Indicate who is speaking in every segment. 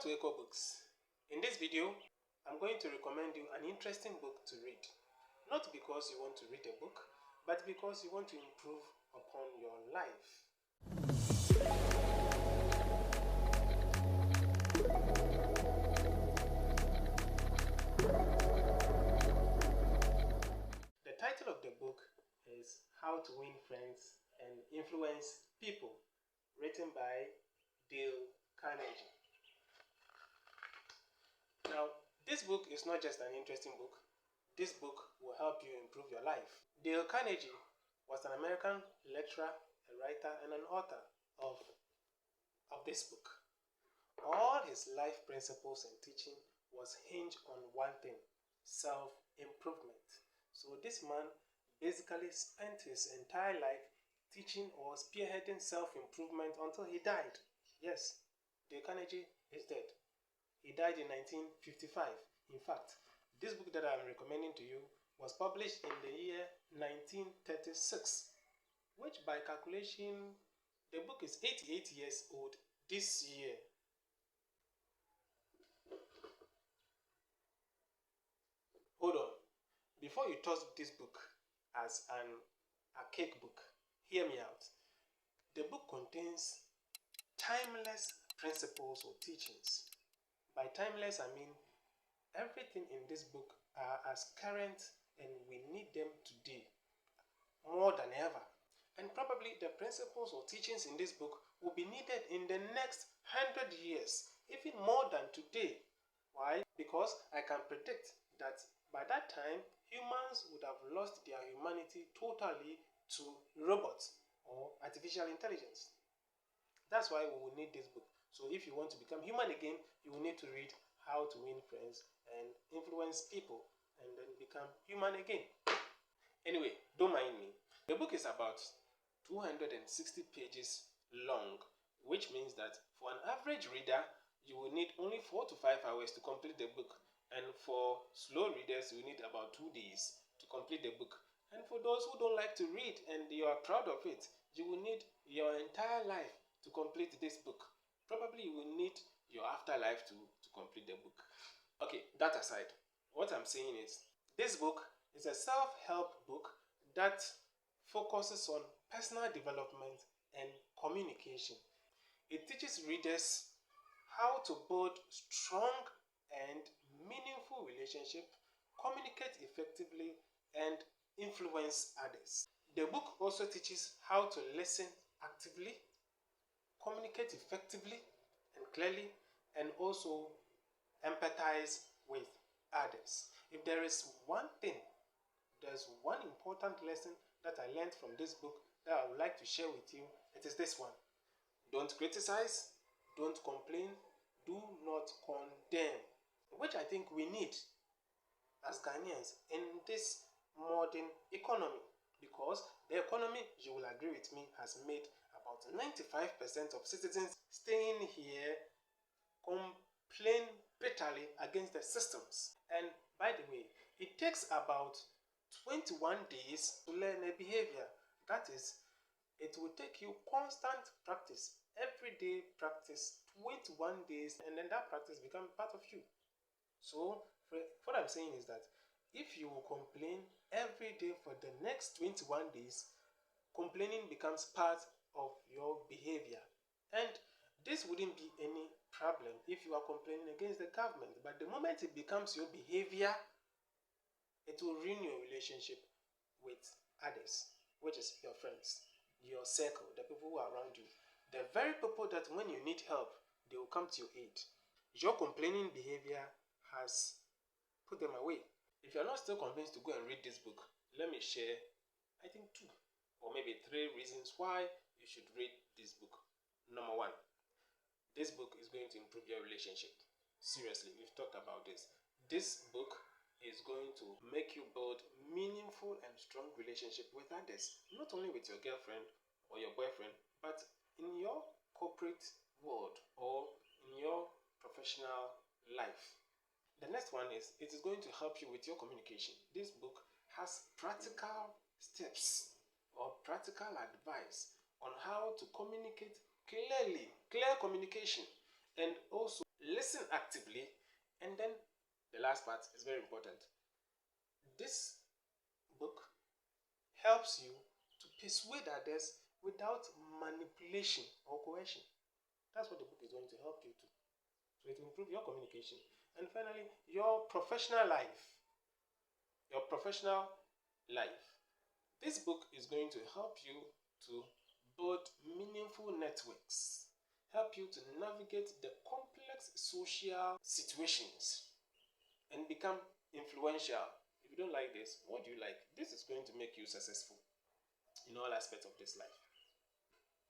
Speaker 1: Welcome to Echo Books. In this video, I'm going to recommend you an interesting book to read. Not because you want to read a book, but because you want to improve upon your life. The title of the book is How to Win Friends and Influence People, written by Dale Carnegie. Now, this book is not just an interesting book. This book will help you improve your life. Dale Carnegie was an American lecturer, a writer, and an author of this book. All his life principles and teaching was hinged on one thing: self-improvement. So this man basically spent his entire life teaching or spearheading self-improvement until he died. Yes, Dale Carnegie is dead. He died in 1955. In fact, this book that I'm recommending to you was published in the year 1936, which by calculation, the book is 88 years old this year. Hold on. Before you toss this book as a cake book, hear me out. The book contains timeless principles or teachings. By timeless, I mean everything in this book are as current and we need them today more than ever. And probably the principles or teachings in this book will be needed in the next 100 years, even more than today. Why? Because I can predict that by that time, humans would have lost their humanity totally to robots or artificial intelligence. That's why we will need this book. So if you want to become human again, you will need to read How to Win Friends and Influence People and then become human again. Anyway, don't mind me. The book is about 260 pages long, which means that for an average reader, you will need only 4 to 5 hours to complete the book. And for slow readers, you need about 2 days to complete the book. And for those who don't like to read and you are proud of it, you will need your entire life to complete this book. Probably you will need your afterlife to complete the book. Okay, that aside, what I'm saying is this book is a self-help book that focuses on personal development and communication. It teaches readers how to build strong and meaningful relationships, communicate effectively, and influence others. The book also teaches how to listen actively, communicate effectively and clearly, and also empathize with others. If there is one thing, there's one important lesson that I learned from this book that I would like to share with you, it is this one: don't criticize, don't complain, do not condemn, which I think we need as Ghanaians in this modern economy, because the economy, you will agree with me, has made about 95% of citizens staying here complain bitterly against the systems. And by the way, it takes about 21 days to learn a behavior. That is, it will take you constant practice, everyday practice, 21 days, and then that practice becomes part of you. So what I'm saying is that if you will complain every day for the next 21 days, complaining becomes part of your behavior. And this wouldn't be any problem if you are complaining against the government. But the moment it becomes your behavior, it will ruin your relationship with others, which is your friends, your circle, the people who are around you. The very people that when you need help, they will come to your aid. Your complaining behavior has put them away. If you're not still convinced to go and read this book, let me share, I think 2 or maybe 3 reasons why you should read this book. Number 1, this book is going to improve your relationship. Seriously, we've talked about this. This book is going to make you build meaningful and strong relationship with others, not only with your girlfriend or your boyfriend, but in your corporate world or in your professional life. The next one is it is going to help you with your communication. This book has practical steps or practical advice on how to communicate clearly, clear communication, and also listen actively, and then the last part is very important. This book helps you to persuade others without manipulation or coercion. That's what the book is going to help you to. So it will improve your communication. And finally, your professional life. Your professional life. This book is going to help you to build meaningful networks, help you to navigate the complex social situations and become influential. If you don't like this, what do you like? This is going to make you successful in all aspects of this life.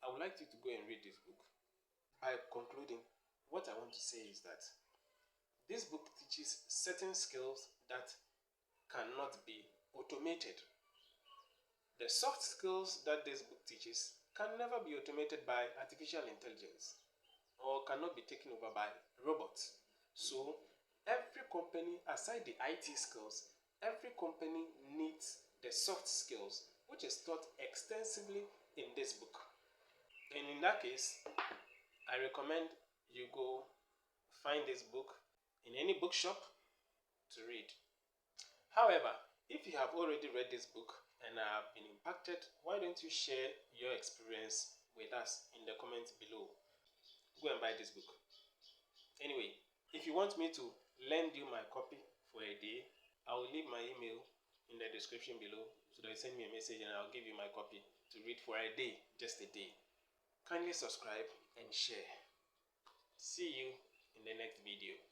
Speaker 1: I would like you to go and read this book. By concluding, what I want to say is that this book teaches certain skills that cannot be automated. The soft skills that this book teaches can never be automated by artificial intelligence or cannot be taken over by robots. So every company, aside the IT skills, every company needs the soft skills, which is taught extensively in this book. And in that case, I recommend you go find this book in any bookshop to read. However, if you have already read this book and have been impacted, why don't you share your experience with us in the comments below? Go and buy this book. Anyway, if you want me to lend you my copy for a day, I will leave my email in the description below, so that you send me a message and I'll give you my copy to read for a day, just a day. Kindly subscribe and share. See you in the next video.